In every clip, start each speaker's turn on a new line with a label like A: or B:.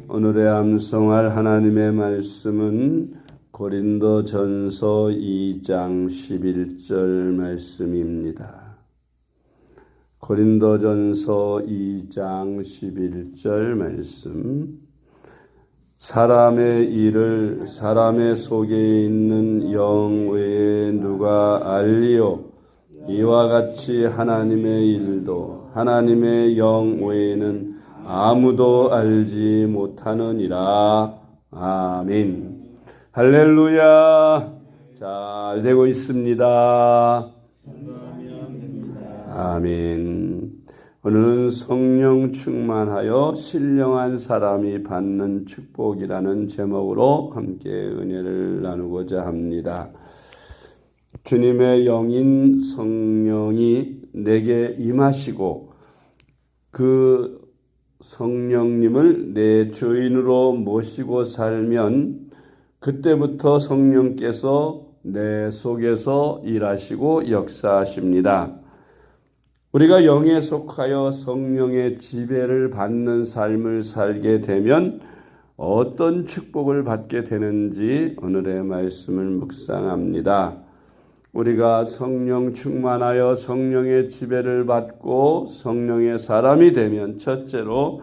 A: 오늘의 암송할 하나님의 말씀은 고린도전서 2장 11절 말씀입니다. 고린도전서 2장 11절 말씀. 사람의 일을 사람의 속에 있는 영 외에 누가 알리요? 이와 같이 하나님의 일도 하나님의 영 외에는 아무도 알지 못하느니라. 아멘. 할렐루야. 잘 되고 있습니다. 아멘. 오늘은 성령 충만하여 신령한 사람이 받는 축복이라는 제목으로 함께 은혜를 나누고자 합니다. 주님의 영인 성령이 내게 임하시고 그 성령님을 내 주인으로 모시고 살면 그때부터 성령께서 내 속에서 일하시고 역사하십니다. 우리가 영에 속하여 성령의 지배를 받는 삶을 살게 되면 어떤 축복을 받게 되는지 오늘의 말씀을 묵상합니다. 우리가 성령 충만하여 성령의 지배를 받고 성령의 사람이 되면 첫째로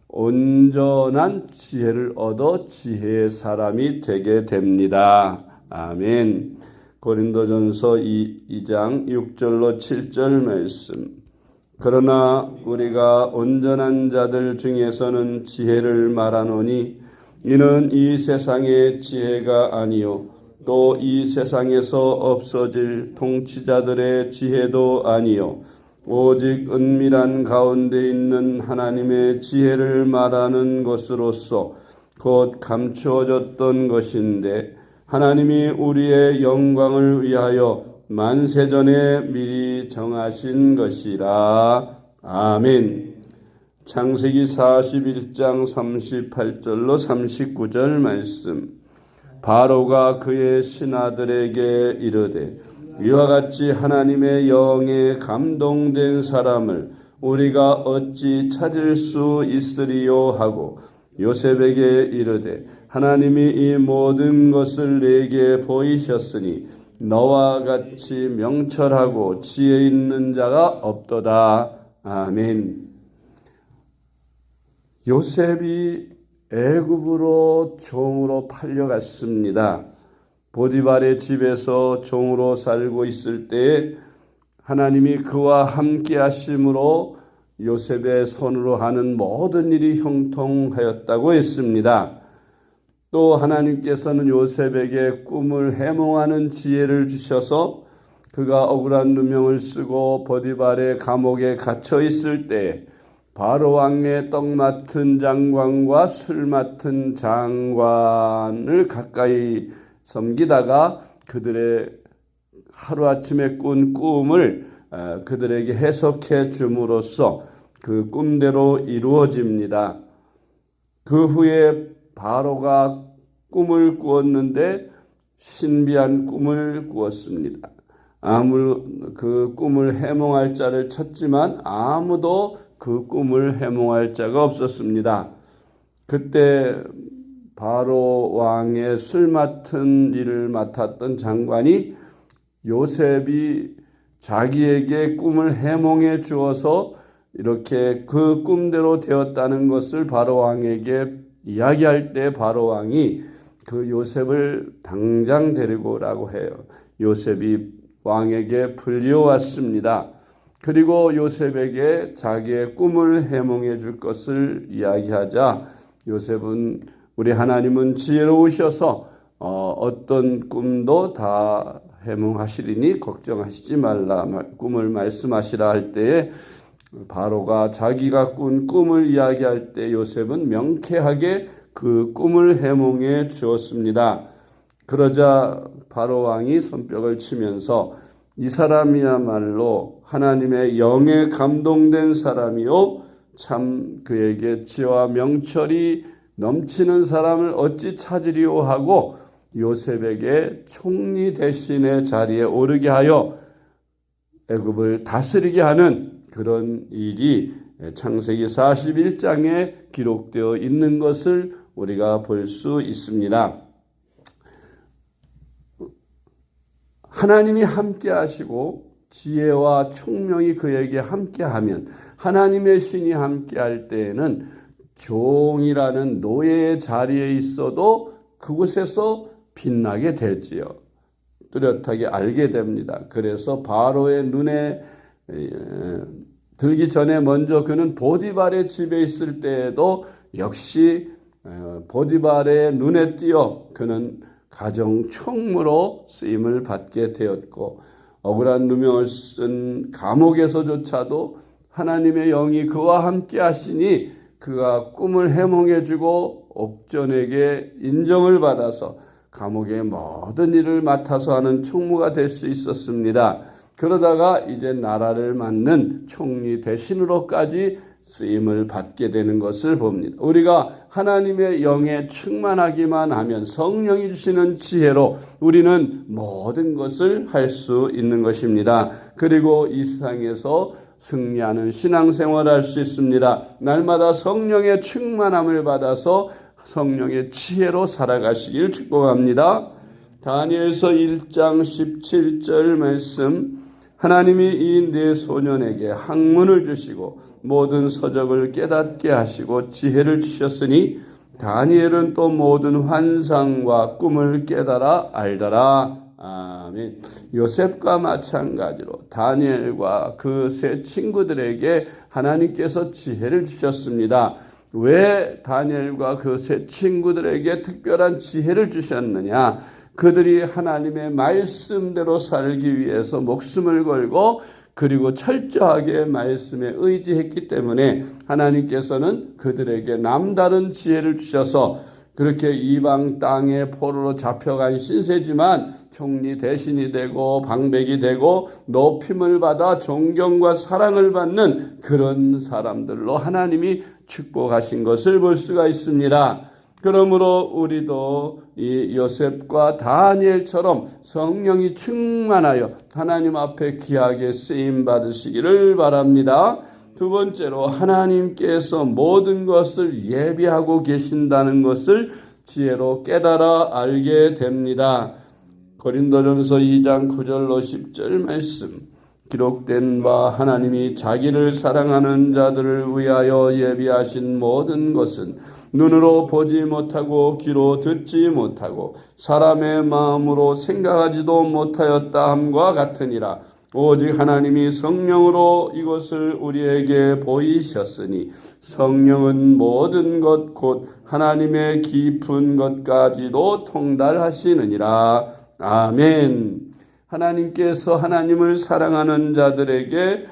A: 온전한 지혜를 얻어 지혜의 사람이 되게 됩니다. 아멘. 고린도전서 2장 6절로 7절 말씀. 그러나 우리가 온전한 자들 중에서는 지혜를 말하노니 이는 이 세상의 지혜가 아니요 또 이 세상에서 없어질 통치자들의 지혜도 아니요 오직 은밀한 가운데 있는 하나님의 지혜를 말하는 것으로서 곧 감추어졌던 것인데 하나님이 우리의 영광을 위하여 만세전에 미리 정하신 것이라. 아멘. 창세기 41장 38절로 39절 말씀. 바로가 그의 신하들에게 이르되 이와 같이 하나님의 영에 감동된 사람을 우리가 어찌 찾을 수 있으리요 하고 요셉에게 이르되 하나님이 이 모든 것을 내게 보이셨으니 너와 같이 명철하고 지혜 있는 자가 없도다. 아멘. 요셉이 애굽으로 종으로 팔려갔습니다. 보디발의 집에서 종으로 살고 있을 때에 하나님이 그와 함께 하심으로 요셉의 손으로 하는 모든 일이 형통하였다고 했습니다. 또 하나님께서는 요셉에게 꿈을 해몽하는 지혜를 주셔서 그가 억울한 누명을 쓰고 보디발의 감옥에 갇혀 있을 때 바로 왕의 떡 맡은 장관과 술 맡은 장관을 가까이 섬기다가 그들의 하루아침에 꾼 꿈을 그들에게 해석해 줌으로써 그 꿈대로 이루어집니다. 그 후에 바로가 꿈을 꾸었는데 신비한 꿈을 꾸었습니다. 그 꿈을 해몽할 자를 찾지만 아무도 그 꿈을 해몽할 자가 없었습니다. 그때 바로 왕의 술 맡은 일을 맡았던 장관이 요셉이 자기에게 꿈을 해몽해 주어서 이렇게 그 꿈대로 되었다는 것을 바로 왕에게 이야기할 때 바로 왕이 그 요셉을 당장 데리고 오라고 해요. 요셉이 왕에게 불려왔습니다. 그리고 요셉에게 자기의 꿈을 해몽해 줄 것을 이야기하자 요셉은 우리 하나님은 지혜로우셔서 어떤 꿈도 다 해몽하시리니 걱정하시지 말라 꿈을 말씀하시라 할 때에 바로가 자기가 꾼 꿈을 이야기할 때 요셉은 명쾌하게 그 꿈을 해몽해 주었습니다. 그러자 바로 왕이 손뼉을 치면서 이 사람이야말로 하나님의 영에 감동된 사람이요 참 그에게 지혜와 명철이 넘치는 사람을 어찌 찾으리요 하고 요셉에게 총리 대신의 자리에 오르게 하여 애굽을 다스리게 하는 그런 일이 창세기 41장에 기록되어 있는 것을 우리가 볼 수 있습니다. 하나님이 함께 하시고 지혜와 총명이 그에게 함께하면, 하나님의 신이 함께할 때에는 종이라는 노예의 자리에 있어도 그곳에서 빛나게 되지요. 뚜렷하게 알게 됩니다. 그래서 바로의 눈에 들기 전에 먼저 그는 보디발의 집에 있을 때에도 역시 보디발의 눈에 띄어 그는 가정 총무로 쓰임을 받게 되었고, 억울한 누명을 쓴 감옥에서조차도 하나님의 영이 그와 함께 하시니 그가 꿈을 해몽해주고 옥전에게 인정을 받아서 감옥의 모든 일을 맡아서 하는 총무가 될 수 있었습니다. 그러다가 이제 나라를 맡는 총리 대신으로까지 쓰임을 받게 되는 것을 봅니다. 우리가 하나님의 영에 충만하기만 하면, 성령이 주시는 지혜로 우리는 모든 것을 할 수 있는 것입니다. 그리고 이 세상에서 승리하는 신앙생활을 할 수 있습니다. 날마다 성령의 충만함을 받아서 성령의 지혜로 살아가시길 축복합니다. 다니엘서 1장 17절 말씀, 하나님이 이 네 소년에게 학문을 주시고 모든 서적을 깨닫게 하시고 지혜를 주셨으니 다니엘은 또 모든 환상과 꿈을 깨달아 알더라. 아멘. 요셉과 마찬가지로 다니엘과 그 세 친구들에게 하나님께서 지혜를 주셨습니다. 왜 다니엘과 그 세 친구들에게 특별한 지혜를 주셨느냐? 그들이 하나님의 말씀대로 살기 위해서 목숨을 걸고 그리고 철저하게 말씀에 의지했기 때문에 하나님께서는 그들에게 남다른 지혜를 주셔서 그렇게 이방 땅의 포로로 잡혀간 신세지만 총리 대신이 되고 방백이 되고 높임을 받아 존경과 사랑을 받는 그런 사람들로 하나님이 축복하신 것을 볼 수가 있습니다. 그러므로 우리도 이 요셉과 다니엘처럼 성령이 충만하여 하나님 앞에 귀하게 쓰임 받으시기를 바랍니다. 두 번째로, 하나님께서 모든 것을 예비하고 계신다는 것을 지혜로 깨달아 알게 됩니다. 고린도전서 2장 9절로 10절 말씀, 기록된 바 하나님이 자기를 사랑하는 자들을 위하여 예비하신 모든 것은 눈으로 보지 못하고 귀로 듣지 못하고 사람의 마음으로 생각하지도 못하였다 함과 같으니라. 오직 하나님이 성령으로 이것을 우리에게 보이셨으니 성령은 모든 것 곧 하나님의 깊은 것까지도 통달하시느니라. 아멘. 하나님께서 하나님을 사랑하는 자들에게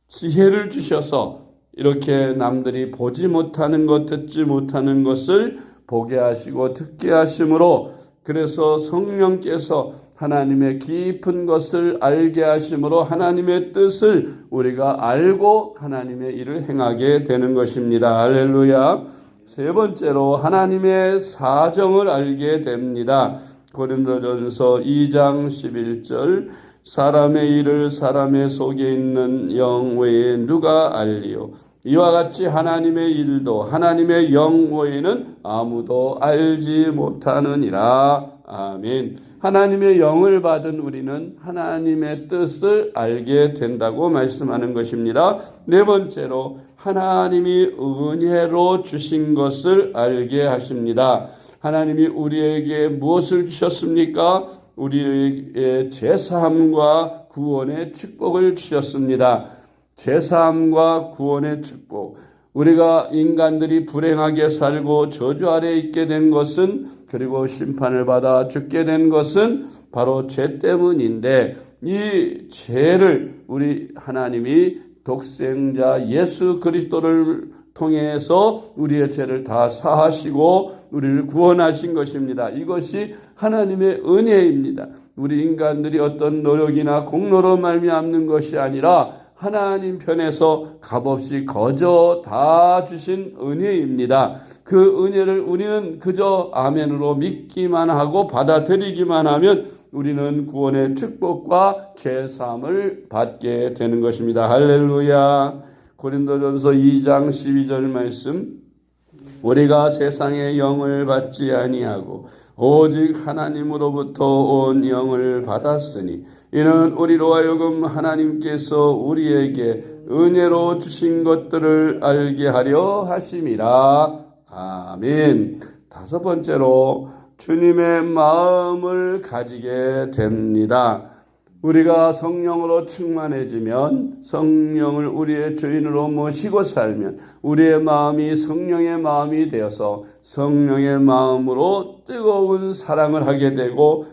A: 지혜를 주셔서 이렇게 남들이 보지 못하는 것, 듣지 못하는 것을 보게 하시고 듣게 하심으로, 그래서 성령께서 하나님의 깊은 것을 알게 하심으로 하나님의 뜻을 우리가 알고 하나님의 일을 행하게 되는 것입니다. 할렐루야. 세 번째로, 하나님의 사정을 알게 됩니다. 고린도전서 2장 11절, 사람의 일을 사람의 속에 있는 영 외에 누가 알리요? 이와 같이 하나님의 일도 하나님의 영 외에는 아무도 알지 못하느니라. 아멘. 하나님의 영을 받은 우리는 하나님의 뜻을 알게 된다고 말씀하는 것입니다. 네 번째로, 하나님이 은혜로 주신 것을 알게 하십니다. 하나님이 우리에게 무엇을 주셨습니까? 우리에게 제사함과 구원의 축복을 주셨습니다. 제사함과 구원의 축복. 우리가 인간들이 불행하게 살고 저주 아래에 있게 된 것은, 그리고 심판을 받아 죽게 된 것은 바로 죄 때문인데, 이 죄를 우리 하나님이 독생자 예수 그리스도를 통해서 우리의 죄를 다 사하시고 우리를 구원하신 것입니다. 이것이 하나님의 은혜입니다. 우리 인간들이 어떤 노력이나 공로로 말미암는 것이 아니라 하나님 편에서 값없이 거저 다 주신 은혜입니다. 그 은혜를 우리는 그저 아멘으로 믿기만 하고 받아들이기만 하면 우리는 구원의 축복과 죄사함을 받게 되는 것입니다. 할렐루야. 고린도전서 2장 12절 말씀, 우리가 세상의 영을 받지 아니하고 오직 하나님으로부터 온 영을 받았으니 이는 우리로 하여금 하나님께서 우리에게 은혜로 주신 것들을 알게 하려 하심이라. 아멘. 다섯 번째로 주님의 마음을 가지게 됩니다. 우리가 성령으로 충만해지면, 성령을 우리의 주인으로 모시고 살면 우리의 마음이 성령의 마음이 되어서 성령의 마음으로 뜨거운 사랑을 하게 되고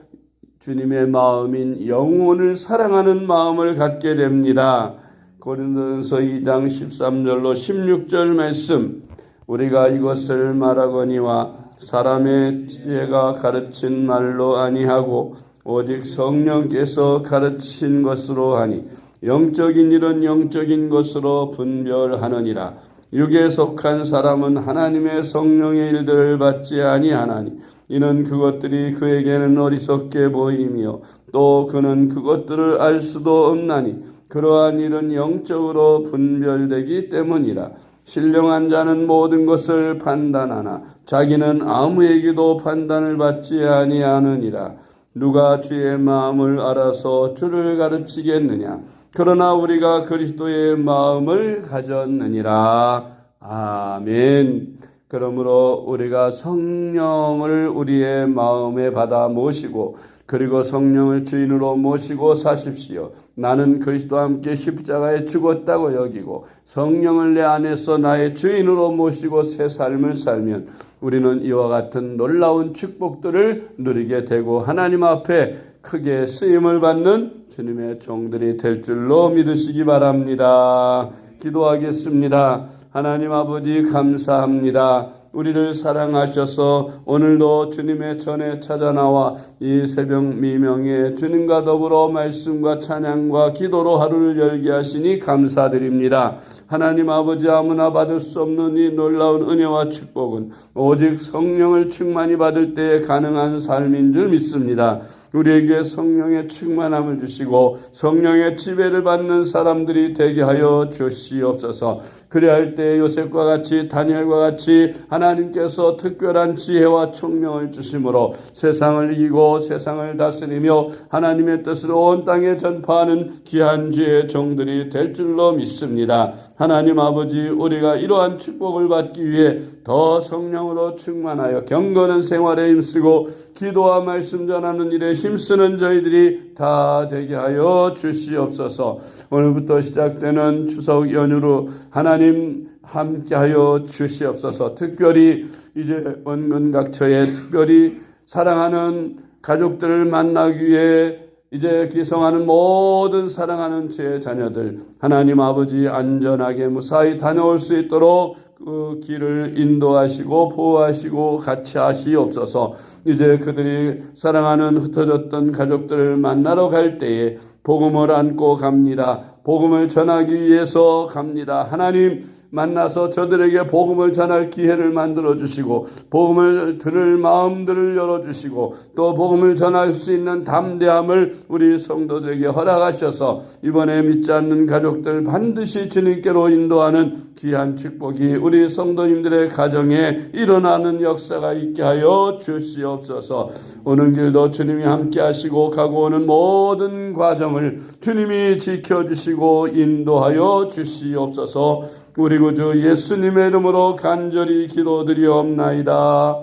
A: 주님의 마음인 영혼을 사랑하는 마음을 갖게 됩니다. 고린도전서 2장 13절로 16절 말씀, 우리가 이것을 말하거니와 사람의 지혜가 가르친 말로 아니하고 오직 성령께서 가르친 것으로 하니 영적인 일은 영적인 것으로 분별하느니라. 육에 속한 사람은 하나님의 성령의 일들을 받지 아니하나니 이는 그것들이 그에게는 어리석게 보이며 또 그는 그것들을 알 수도 없나니 그러한 일은 영적으로 분별되기 때문이라. 신령한 자는 모든 것을 판단하나 자기는 아무에게도 판단을 받지 아니하느니라. 누가 주의 마음을 알아서 주를 가르치겠느냐? 그러나 우리가 그리스도의 마음을 가졌느니라. 아멘. 그러므로 우리가 성령을 우리의 마음에 받아 모시고 그리고 성령을 주인으로 모시고 사십시오. 나는 그리스도와 함께 십자가에 죽었다고 여기고 성령을 내 안에서 나의 주인으로 모시고 새 삶을 살면 우리는 이와 같은 놀라운 축복들을 누리게 되고 하나님 앞에 크게 쓰임을 받는 주님의 종들이 될 줄로 믿으시기 바랍니다. 기도하겠습니다. 하나님 아버지 감사합니다. 우리를 사랑하셔서 오늘도 주님의 전에 찾아나와 이 새벽 미명에 주님과 더불어 말씀과 찬양과 기도로 하루를 열게 하시니 감사드립니다. 하나님 아버지, 아무나 받을 수 없는 이 놀라운 은혜와 축복은 오직 성령을 충만히 받을 때에 가능한 삶인 줄 믿습니다. 우리에게 성령의 충만함을 주시고 성령의 지배를 받는 사람들이 되게 하여 주시옵소서. 그리할 때 요셉과 같이 다니엘과 같이 하나님께서 특별한 지혜와 총명을 주심으로 세상을 이기고 세상을 다스리며 하나님의 뜻을 온 땅에 전파하는 귀한 주의 종들이 될 줄로 믿습니다. 하나님 아버지, 우리가 이러한 축복을 받기 위해 더 성령으로 충만하여 경건한 생활에 힘쓰고 기도와 말씀 전하는 일에 힘쓰는 저희들이 다 되게 하여 주시옵소서. 오늘부터 시작되는 추석 연휴로 하나님 함께하여 주시옵소서. 특별히 이제 원근각처에 특별히 사랑하는 가족들을 만나기 위해 이제 기성하는 모든 사랑하는 제 자녀들 하나님 아버지 안전하게 무사히 다녀올 수 있도록 그 길을 인도하시고 보호하시고 같이 하시옵소서. 이제 그들이 사랑하는 흩어졌던 가족들을 만나러 갈 때에 복음을 안고 갑니다. 복음을 전하기 위해서 갑니다. 하나님, 만나서 저들에게 복음을 전할 기회를 만들어 주시고 복음을 들을 마음들을 열어주시고 또 복음을 전할 수 있는 담대함을 우리 성도들에게 허락하셔서 이번에 믿지 않는 가족들 반드시 주님께로 인도하는 귀한 축복이 우리 성도님들의 가정에 일어나는 역사가 있게 하여 주시옵소서. 오는 길도 주님이 함께 하시고 가고 오는 모든 과정을 주님이 지켜주시고 인도하여 주시옵소서. 우리 구주 예수님의 이름으로 간절히 기도드리옵나이다.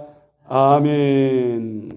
A: 아멘.